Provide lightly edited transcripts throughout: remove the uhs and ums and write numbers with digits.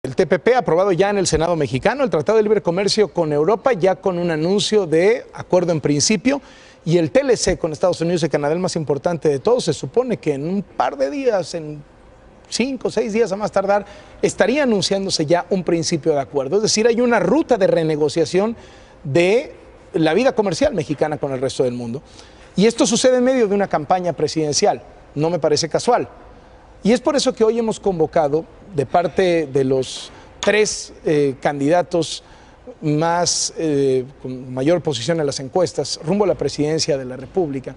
El TPP aprobado ya en el Senado mexicano, el Tratado de Libre Comercio con Europa, ya con un anuncio de acuerdo en principio, y el TLC con Estados Unidos y Canadá, el más importante de todos. Se supone que en un par de días, en 5 o 6 días a más tardar, estaría anunciándose ya un principio de acuerdo. Es decir, hay una ruta de renegociación de la vida comercial mexicana con el resto del mundo. Y esto sucede en medio de una campaña presidencial. No me parece casual. Y es por eso que hoy hemos convocado, de parte de los 3 candidatos con mayor posición en las encuestas, rumbo a la presidencia de la República,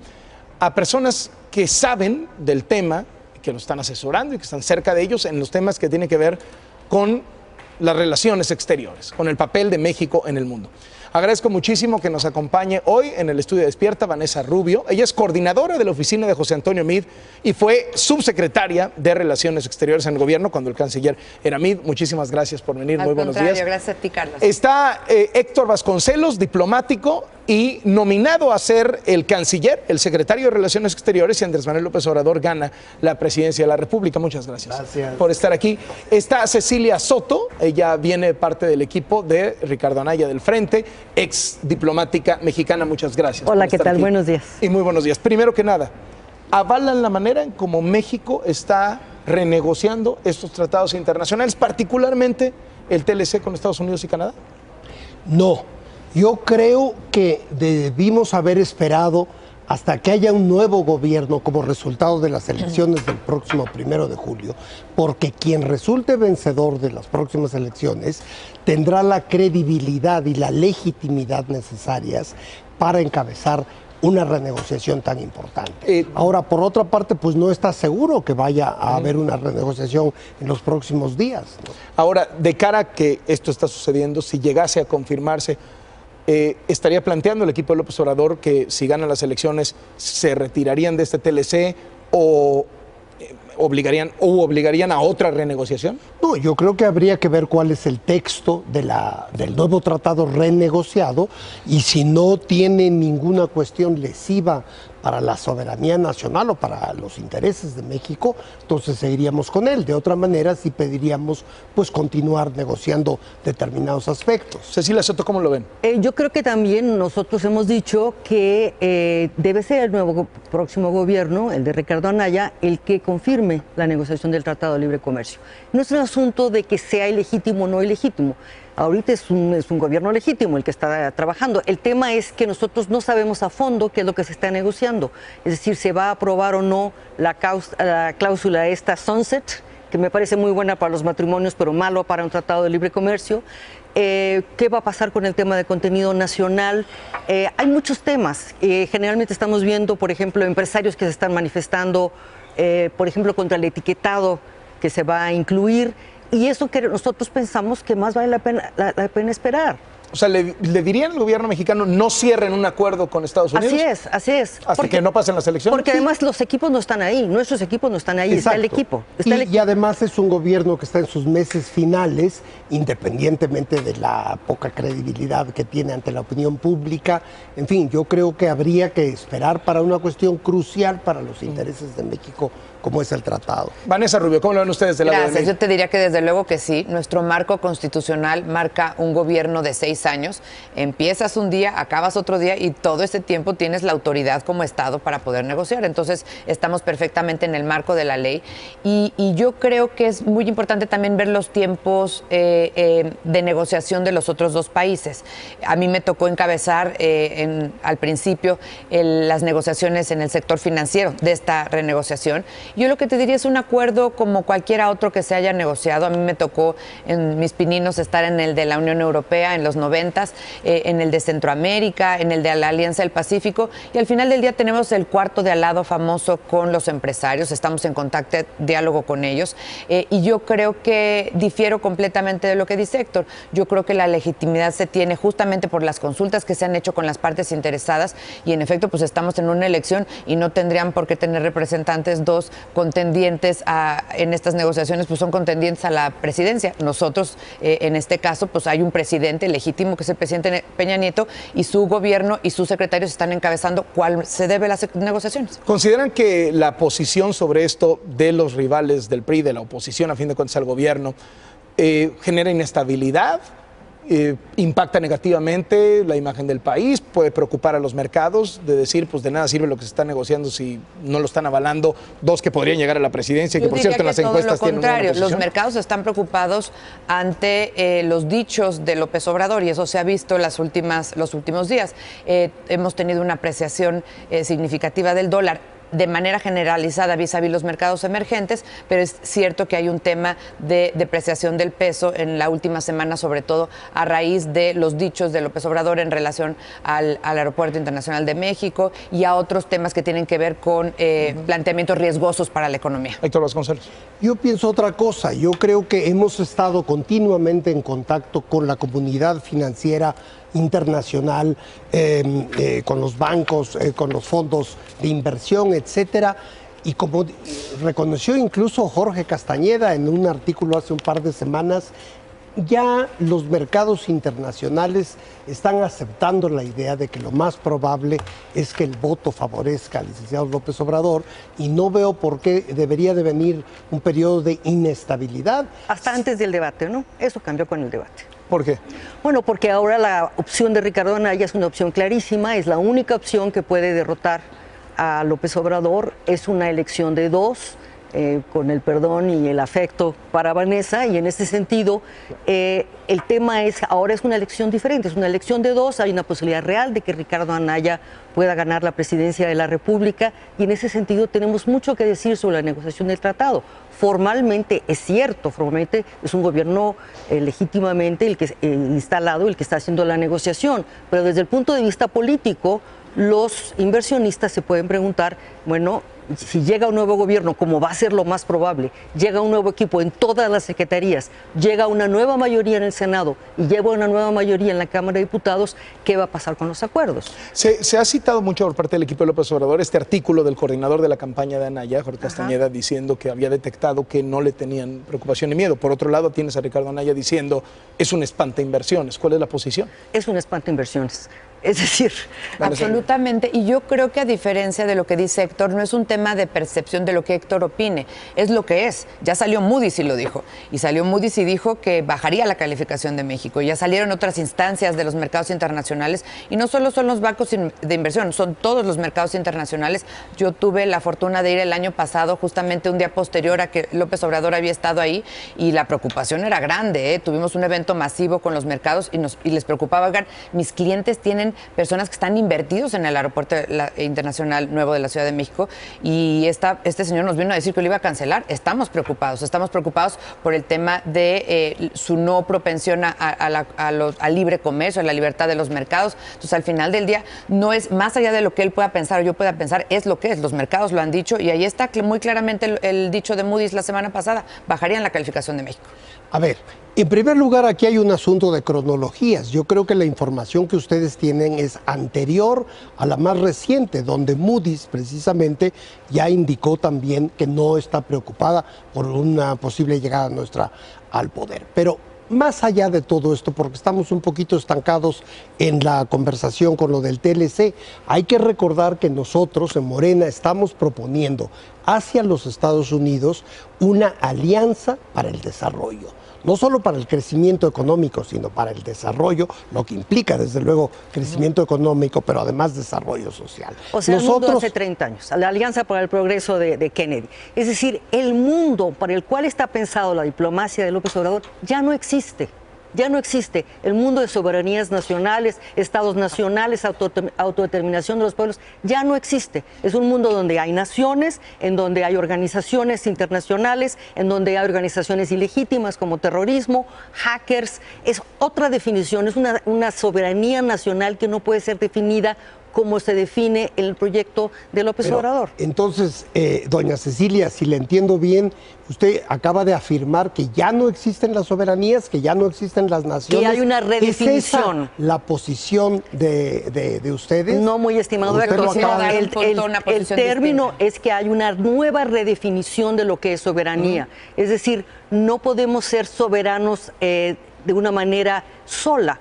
a personas que saben del tema, que lo están asesorando y que están cerca de ellos en los temas que tienen que ver con las relaciones exteriores, con el papel de México en el mundo. Agradezco muchísimo que nos acompañe hoy en el estudio Despierta Vanessa Rubio. Ella es coordinadora de la oficina de José Antonio Meade y fue subsecretaria de Relaciones Exteriores en el gobierno cuando el canciller era Meade. Muchísimas gracias por venir. Muy buenos días. Gracias a ti, Carlos. Está Héctor Vasconcelos, diplomático y nominado a ser el canciller, el secretario de Relaciones Exteriores, y Andrés Manuel López Obrador gana la presidencia de la República. Muchas gracias por estar aquí. Está Cecilia Soto, ella viene parte del equipo de Ricardo Anaya del Frente, ex diplomática mexicana. Muchas gracias. Hola, ¿qué tal? Aquí. Buenos días. Y muy buenos días. Primero que nada, ¿avalan la manera en cómo México está renegociando estos tratados internacionales, particularmente el TLC con Estados Unidos y Canadá? No. Yo creo que debimos haber esperado hasta que haya un nuevo gobierno como resultado de las elecciones del próximo 1 de julio, porque quien resulte vencedor de las próximas elecciones tendrá la credibilidad y la legitimidad necesarias para encabezar una renegociación tan importante. Ahora, por otra parte, pues no está seguro que vaya a haber una renegociación en los próximos días, ¿no? Ahora, de cara a que esto está sucediendo, si llegase a confirmarse, ¿estaría planteando el equipo de López Obrador que si ganan las elecciones se retirarían de este TLC o obligarían a otra renegociación? No, yo creo que habría que ver cuál es el texto del nuevo tratado renegociado, y si no tiene ninguna cuestión lesiva para la soberanía nacional o para los intereses de México, entonces seguiríamos con él. De otra manera, sí pediríamos pues continuar negociando determinados aspectos. Cecilia Soto, ¿cómo lo ven? Yo creo que también nosotros hemos dicho que debe ser el nuevo próximo gobierno, el de Ricardo Anaya, el que confirme la negociación del Tratado de Libre Comercio. No es un asunto de que sea ilegítimo o no ilegítimo. Ahorita es un gobierno legítimo el que está trabajando. El tema es que nosotros no sabemos a fondo qué es lo que se está negociando. Es decir, se va a aprobar o no la cláusula esta sunset, que me parece muy buena para los matrimonios, pero malo para un tratado de libre comercio. ¿Qué va a pasar con el tema de contenido nacional? Hay muchos temas. Generalmente estamos viendo, por ejemplo, empresarios que se están manifestando, por ejemplo, contra el etiquetado que se va a incluir. Y eso que nosotros pensamos que más vale la pena esperar. O sea, ¿le dirían al gobierno mexicano no cierren un acuerdo con Estados Unidos? Así es. Hasta que no pasen las elecciones. Porque además los equipos no están ahí, nuestros equipos no están ahí, Exacto. Está el equipo. Y además es un gobierno que está en sus meses finales, independientemente de la poca credibilidad que tiene ante la opinión pública. En fin, yo creo que habría que esperar para una cuestión crucial para los intereses de México, como es el tratado. Vanessa Rubio, ¿cómo lo ven ustedes del lado de Gracias, México? yo te diría que desde luego que sí. Nuestro marco constitucional marca un gobierno de 6 años. Empiezas un día, acabas otro día y todo ese tiempo tienes la autoridad como Estado para poder negociar. Entonces estamos perfectamente en el marco de la ley y yo creo que es muy importante también ver los tiempos de negociación de los otros 2 países. A mí me tocó encabezar al principio las negociaciones en el sector financiero de esta renegociación. Yo lo que te diría es un acuerdo como cualquiera otro que se haya negociado. A mí me tocó en mis pininos estar en el de la Unión Europea en los 90s, en el de Centroamérica, en el de la Alianza del Pacífico, y al final del día tenemos el cuarto de al lado famoso con los empresarios. Estamos en contacto, diálogo con ellos, y yo creo que difiero completamente de lo que dice Héctor. Yo creo que la legitimidad se tiene justamente por las consultas que se han hecho con las partes interesadas, y en efecto pues estamos en una elección y no tendrían por qué tener representantes 2 contendientes en estas negociaciones, pues son contendientes a la presidencia. Nosotros, en este caso, pues hay un presidente legítimo que es el presidente Peña Nieto, y su gobierno y sus secretarios están encabezando cuál se debe las negociaciones. ¿Consideran que la posición sobre esto de los rivales del PRI, de la oposición a fin de cuentas al gobierno, genera inestabilidad, impacta negativamente la imagen del país, puede preocupar a los mercados de decir, pues de nada sirve lo que se está negociando si no lo están avalando dos que podrían llegar a la presidencia, que por cierto en las encuestas tienen una buena posición. Los mercados están preocupados ante los dichos de López Obrador y eso se ha visto los últimos días. Hemos tenido una apreciación significativa del dólar de manera generalizada vis-a-vis los mercados emergentes, pero es cierto que hay un tema de depreciación del peso en la última semana, sobre todo a raíz de los dichos de López Obrador en relación al Aeropuerto Internacional de México y a otros temas que tienen que ver con planteamientos riesgosos para la economía. Héctor Vasconcelos. Yo pienso otra cosa. Yo creo que hemos estado continuamente en contacto con la comunidad financiera internacional, con los bancos, con los fondos de inversión, etcétera. Y como reconoció incluso Jorge Castañeda en un artículo hace un par de semanas, ya los mercados internacionales están aceptando la idea de que lo más probable es que el voto favorezca al licenciado López Obrador y no veo por qué debería de venir un periodo de inestabilidad. Hasta antes del debate, ¿no? Eso cambió con el debate. ¿Por qué? Bueno, porque ahora la opción de Ricardo Anaya es una opción clarísima, es la única opción que puede derrotar a López Obrador, es una elección de dos, con el perdón y el afecto para Vanessa, y en ese sentido el tema es, ahora es una elección diferente, es una elección de dos, hay una posibilidad real de que Ricardo Anaya pueda ganar la presidencia de la República, y en ese sentido tenemos mucho que decir sobre la negociación del tratado. Formalmente es cierto, formalmente es un gobierno legítimamente el que instalado, el que está haciendo la negociación, pero desde el punto de vista político, los inversionistas se pueden preguntar, bueno, si llega un nuevo gobierno, como va a ser lo más probable, llega un nuevo equipo en todas las secretarías, llega una nueva mayoría en el Senado y lleva una nueva mayoría en la Cámara de Diputados, ¿qué va a pasar con los acuerdos? Se ha citado mucho por parte del equipo de López Obrador este artículo del coordinador de la campaña de Anaya, Jorge Castañeda, diciendo que había detectado que no le tenían preocupación ni miedo. Por otro lado, tienes a Ricardo Anaya diciendo, es un espanta inversiones. ¿Cuál es la posición? Es un espanta inversiones. Es decir, absolutamente, y yo creo que a diferencia de lo que dice Héctor, no es un tema de percepción de lo que Héctor opine, es lo que es. Ya salió Moody's y lo dijo, y salió Moody's y dijo que bajaría la calificación de México, ya salieron otras instancias de los mercados internacionales, y no solo son los bancos de inversión, son todos los mercados internacionales. Yo tuve la fortuna de ir el año pasado, justamente un día posterior a que López Obrador había estado ahí, y la preocupación era grande, ¿eh? Tuvimos un evento masivo con los mercados y les preocupaba, oigan, mis clientes tienen personas que están invertidos en el aeropuerto internacional nuevo de la Ciudad de México, y este señor nos vino a decir que lo iba a cancelar. Estamos preocupados por el tema de su no propensión al libre comercio, a la libertad de los mercados. Entonces, al final del día, no es más allá de lo que él pueda pensar o yo pueda pensar, es lo que es. Los mercados lo han dicho, y ahí está muy claramente el dicho de Moody's la semana pasada, bajarían la calificación de México. A ver, en primer lugar, aquí hay un asunto de cronologías. Yo creo que la información que ustedes tienen es anterior a la más reciente, donde Moody's precisamente ya indicó también que no está preocupada por una posible llegada nuestra al poder. Pero más allá de todo esto, porque estamos un poquito estancados en la conversación con lo del TLC, hay que recordar que nosotros en Morena estamos proponiendo hacia los Estados Unidos una alianza para el desarrollo. No solo para el crecimiento económico, sino para el desarrollo, lo que implica, desde luego, crecimiento económico, pero además desarrollo social. O sea, nosotros, el mundo hace 30 años, la Alianza para el Progreso de Kennedy. Es decir, el mundo para el cual está pensado la diplomacia de López Obrador ya no existe. Ya no existe el mundo de soberanías nacionales, estados nacionales, autodeterminación de los pueblos, ya no existe. Es un mundo donde hay naciones, en donde hay organizaciones internacionales, en donde hay organizaciones ilegítimas como terrorismo, hackers. Es otra definición, es una soberanía nacional que no puede ser definida como se define el proyecto de López Obrador. Entonces, doña Cecilia, si le entiendo bien, usted acaba de afirmar que ya no existen las soberanías, que ya no existen las naciones. Que hay una redefinición. ¿Es esa la posición de ustedes? No, muy estimado Héctor. El término es que hay una nueva redefinición de lo que es soberanía. Es decir, no podemos ser soberanos de una manera sola.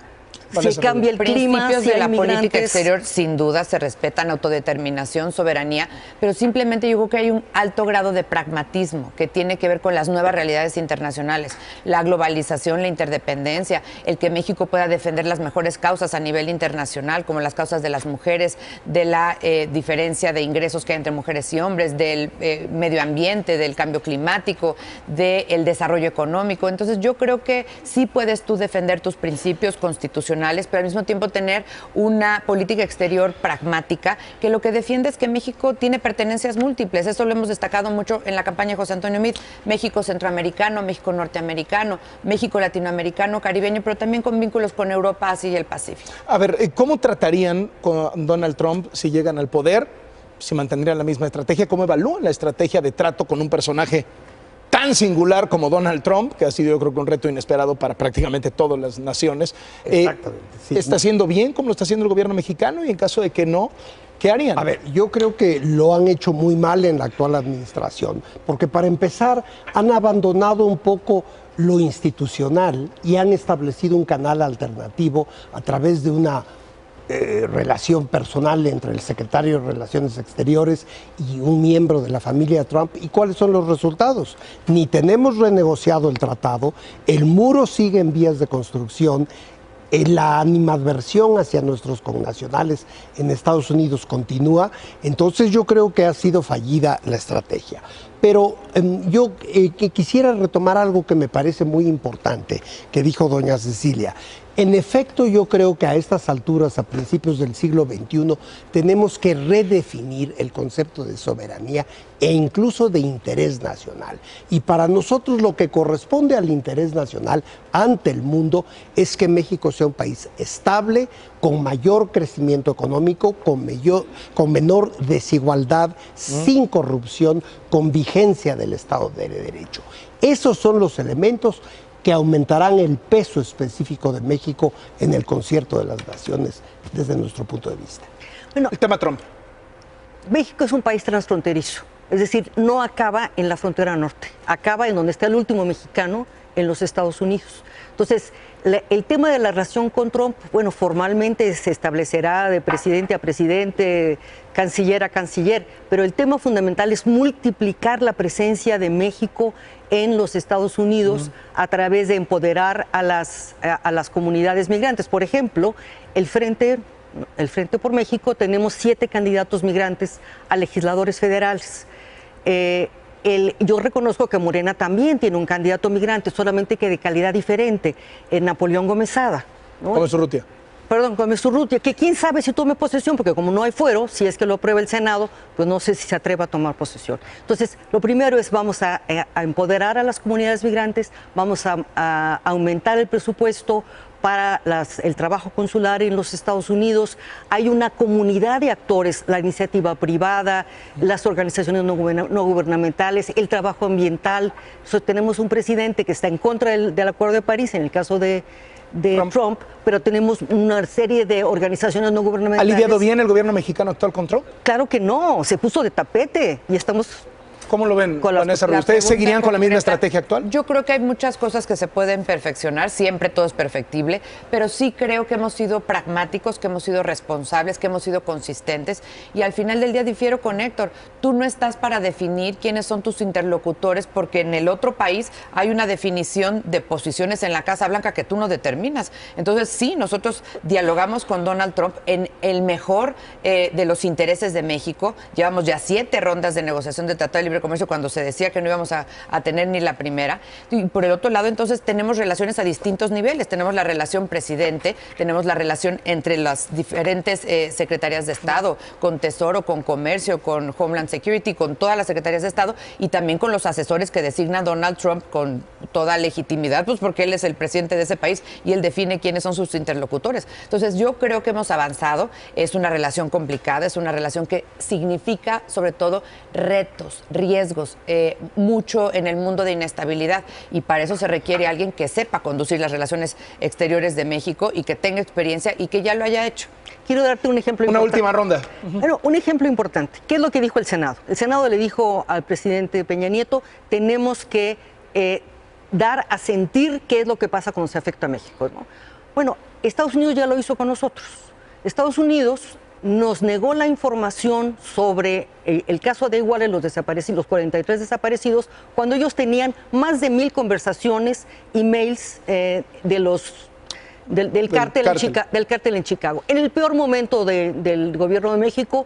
si cambia el clima, principios si de la hay política migrantes. exterior sin duda se respetan, autodeterminación, soberanía, pero simplemente yo creo que hay un alto grado de pragmatismo que tiene que ver con las nuevas realidades internacionales, la globalización, la interdependencia, el que México pueda defender las mejores causas a nivel internacional, como las causas de las mujeres, de la diferencia de ingresos que hay entre mujeres y hombres, del medio ambiente, del cambio climático, del desarrollo económico. Entonces yo creo que sí puedes tú defender tus principios constitucionales, pero al mismo tiempo tener una política exterior pragmática que lo que defiende es que México tiene pertenencias múltiples. Eso lo hemos destacado mucho en la campaña de José Antonio Meade. México centroamericano, México norteamericano, México latinoamericano, caribeño, pero también con vínculos con Europa, Asia y el Pacífico. A ver, ¿cómo tratarían con Donald Trump si llegan al poder? ¿Si mantendrían la misma estrategia? ¿Cómo evalúan la estrategia de trato con un personaje tan singular como Donald Trump, que ha sido yo creo que un reto inesperado para prácticamente todas las naciones? Exactamente. Sí. ¿Está haciendo bien como lo está haciendo el gobierno mexicano? Y en caso de que no, ¿qué harían? A ver, yo creo que lo han hecho muy mal en la actual administración, porque para empezar han abandonado un poco lo institucional y han establecido un canal alternativo a través de una relación personal entre el secretario de Relaciones Exteriores y un miembro de la familia Trump. ¿Y cuáles son los resultados? Ni tenemos renegociado el tratado, el muro sigue en vías de construcción, la animadversión hacia nuestros connacionales en Estados Unidos continúa. Entonces yo creo que ha sido fallida la estrategia. Pero yo quisiera retomar algo que me parece muy importante, que dijo doña Cecilia. En efecto, yo creo que a estas alturas, a principios del siglo XXI, tenemos que redefinir el concepto de soberanía e incluso de interés nacional. Y para nosotros lo que corresponde al interés nacional ante el mundo es que México sea un país estable, con mayor crecimiento económico, con menor desigualdad, sin corrupción, con vigencia del Estado de Derecho. Esos son los elementos que aumentarán el peso específico de México en el concierto de las naciones desde nuestro punto de vista. Bueno, El tema Trump. México es un país transfronterizo, es decir, no acaba en la frontera norte, acaba en donde está el último mexicano, en los Estados Unidos. Entonces, el tema de la relación con Trump, bueno, formalmente se establecerá de presidente a presidente, canciller a canciller, pero el tema fundamental es multiplicar la presencia de México en los Estados Unidos a través de empoderar a las comunidades migrantes. Por ejemplo, el Frente por México tenemos 7 candidatos migrantes a legisladores federales. Yo reconozco que Morena también tiene un candidato migrante, solamente que de calidad diferente, Napoleón Gómez Ada, ¿no? Gómez Urrutia. Perdón, Gómez Urrutia, que quién sabe si tome posesión, porque como no hay fuero, si es que lo aprueba el Senado, pues no sé si se atreva a tomar posesión. Entonces, lo primero es vamos a empoderar a las comunidades migrantes, vamos a aumentar el presupuesto para el trabajo consular en los Estados Unidos. Hay una comunidad de actores, la iniciativa privada, las organizaciones no gubernamentales, el trabajo ambiental. Tenemos un presidente que está en contra del Acuerdo de París, en el caso de Trump, pero tenemos una serie de organizaciones no gubernamentales. ¿Ha lidiado bien el gobierno mexicano actual con Trump? Claro que no, se puso de tapete y estamos... ¿Cómo lo ven, Con Vanessa Rubio? ¿Ustedes seguirían con la misma estrategia actual? Yo creo que hay muchas cosas que se pueden perfeccionar, siempre todo es perfectible, pero sí creo que hemos sido pragmáticos, que hemos sido responsables, que hemos sido consistentes, y al final del día difiero con Héctor. Tú no estás para definir quiénes son tus interlocutores, porque en el otro país hay una definición de posiciones en la Casa Blanca que tú no determinas. Entonces sí, nosotros dialogamos con Donald Trump en el mejor de los intereses de México. Llevamos ya 7 rondas de negociación de Tratado de Libre Comercio cuando se decía que no íbamos a tener ni la primera. Y por el otro lado, entonces, tenemos relaciones a distintos niveles. Tenemos la relación presidente, tenemos la relación entre las diferentes secretarías de Estado, con Tesoro, con Comercio, con Homeland Security, con todas las secretarías de Estado, y también con los asesores que designa Donald Trump con toda legitimidad, pues porque él es el presidente de ese país y él define quiénes son sus interlocutores. Entonces, yo creo que hemos avanzado. Es una relación complicada, es una relación que significa, sobre todo, retos, riesgos, mucho en el mundo de inestabilidad, y para eso se requiere alguien que sepa conducir las relaciones exteriores de México y que tenga experiencia y que ya lo haya hecho. Quiero darte un ejemplo Una importante. última ronda. Bueno, un ejemplo importante. ¿Qué es lo que dijo el Senado? El Senado le dijo al presidente Peña Nieto, tenemos que dar a sentir qué es lo que pasa cuando se afecta a México, ¿no? Bueno, Estados Unidos ya lo hizo con nosotros. Estados Unidos nos negó la información sobre el caso de Iguales, los desaparecidos, los 43 desaparecidos, cuando ellos tenían más de 1,000 conversaciones, emails del cártel en Chicago, en el peor momento del gobierno de México,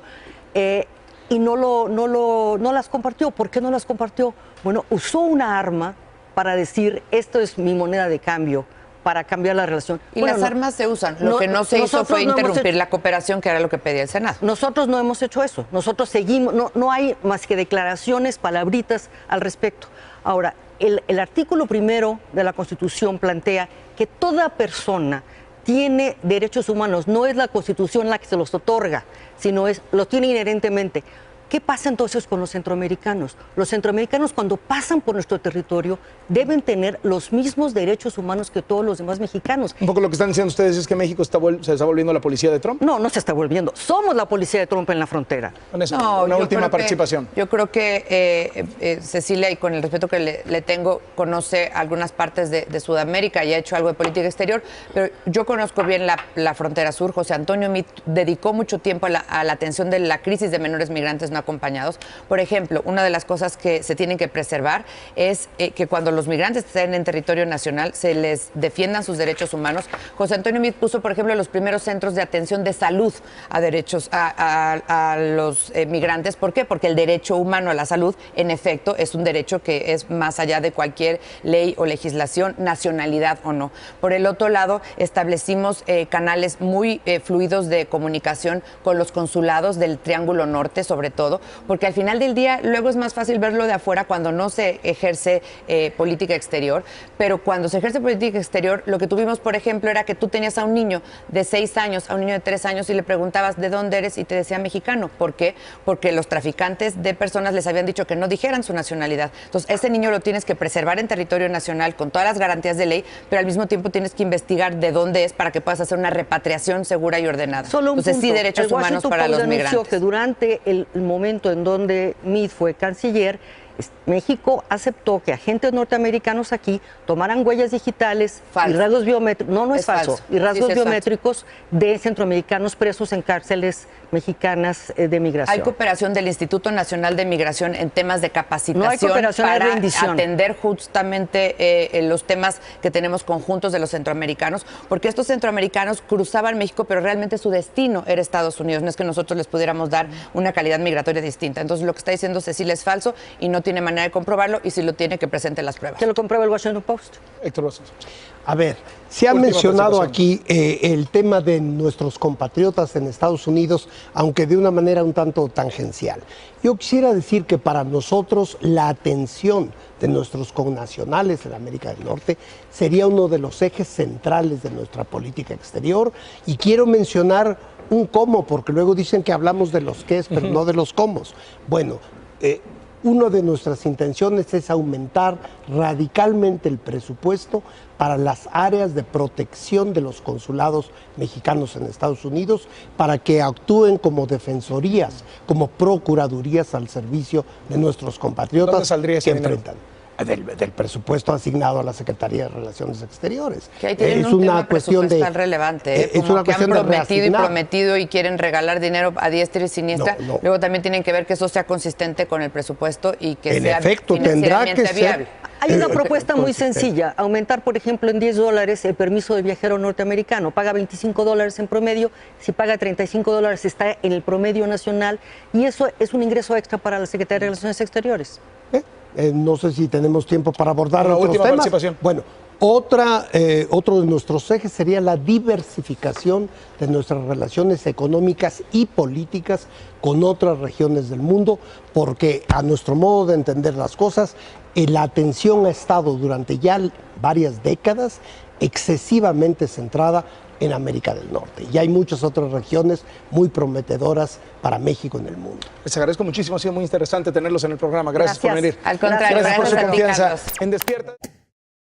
y no las compartió. ¿Por qué no las compartió? Bueno, usó una arma para decir, esto es mi moneda de cambio, para cambiar la relación. Y bueno, las armas se usan. Lo que no se hizo fue interrumpir la cooperación, que era lo que pedía el Senado. Nosotros no hemos hecho eso. Nosotros seguimos, no hay más que declaraciones, palabritas al respecto. Ahora, el artículo 1 de la Constitución plantea que toda persona tiene derechos humanos. No es la Constitución la que se los otorga, sino los tiene inherentemente. ¿Qué pasa entonces con los centroamericanos? Los centroamericanos, cuando pasan por nuestro territorio, deben tener los mismos derechos humanos que todos los demás mexicanos. Un poco lo que están diciendo ustedes es que México se está volviendo la policía de Trump. No, no se está volviendo. Somos la policía de Trump en la frontera. No, una última participación. Yo creo que Cecilia, y con el respeto que le tengo, conoce algunas partes de Sudamérica y ha hecho algo de política exterior, pero yo conozco bien la frontera sur. José Antonio Meade dedicó mucho tiempo a la atención de la crisis de menores migrantes no acompañados. Por ejemplo, una de las cosas que se tienen que preservar es que cuando los migrantes estén en territorio nacional se les defiendan sus derechos humanos. José Antonio Meade puso, por ejemplo, los primeros centros de atención de salud a derechos a los migrantes. ¿Por qué? Porque el derecho humano a la salud, en efecto, es un derecho que es más allá de cualquier ley o legislación, nacionalidad o no. Por el otro lado, establecimos canales muy fluidos de comunicación con los consulados del Triángulo Norte, sobre todo, porque al final del día luego es más fácil verlo de afuera cuando no se ejerce política exterior, pero cuando se ejerce política exterior, lo que tuvimos, por ejemplo, era que tú tenías a un niño de 6 años, a un niño de 3 años y le preguntabas ¿de dónde eres? Y te decía mexicano. ¿Por qué? Porque los traficantes de personas les habían dicho que no dijeran su nacionalidad. Entonces, ese niño lo tienes que preservar en territorio nacional con todas las garantías de ley, pero al mismo tiempo tienes que investigar de dónde es para que puedas hacer una repatriación segura y ordenada. Entonces, sí, derechos humanos para los migrantes. Que durante el momento en donde Meade fue canciller, México aceptó que agentes norteamericanos aquí tomaran huellas digitales y rasgos biométricos, no es falso, y rasgos biométricos de centroamericanos presos en cárceles mexicanas de migración. Hay cooperación del Instituto Nacional de Migración en temas de capacitación, no hay cooperación, para hay rendición. Atender justamente los temas que tenemos conjuntos de los centroamericanos, porque estos centroamericanos cruzaban México, pero realmente su destino era Estados Unidos, no es que nosotros les pudiéramos dar una calidad migratoria distinta. Entonces, lo que está diciendo Cecilia es falso y no tiene manera de comprobarlo, y si lo tiene, que presente las pruebas. Que lo compruebe el Washington Post. Héctor Rosas. A ver, se ha mencionado aquí el tema de nuestros compatriotas en Estados Unidos, aunque de una manera un tanto tangencial. Yo quisiera decir que para nosotros la atención de nuestros connacionales en América del Norte sería uno de los ejes centrales de nuestra política exterior, y quiero mencionar un cómo, porque luego dicen que hablamos de los qués, pero no de los cómo. Bueno, una de nuestras intenciones es aumentar radicalmente el presupuesto para las áreas de protección de los consulados mexicanos en Estados Unidos, para que actúen como defensorías, como procuradurías al servicio de nuestros compatriotas que enfrentan. Del presupuesto asignado a la Secretaría de Relaciones Exteriores. Que ahí tienen un tema presupuestal relevante, como una que han prometido y quieren regalar dinero a diestra y siniestra. Luego también tienen que ver que eso sea consistente con el presupuesto y que sea financieramente viable. Hay una propuesta muy sencilla: aumentar, por ejemplo, en $10 el permiso de viajero norteamericano. Paga $25 en promedio, si paga $35 está en el promedio nacional, y eso es un ingreso extra para la Secretaría de Relaciones Exteriores. No sé si tenemos tiempo para abordar otros última temas. Participación. Bueno, otro de nuestros ejes sería la diversificación de nuestras relaciones económicas y políticas con otras regiones del mundo, porque a nuestro modo de entender las cosas, la atención ha estado durante ya varias décadas excesivamente centrada en América del Norte. Y hay muchas otras regiones muy prometedoras para México en el mundo. Les agradezco muchísimo, ha sido muy interesante tenerlos en el programa. Gracias por venir. Al contrario, gracias por su confianza en Despierta.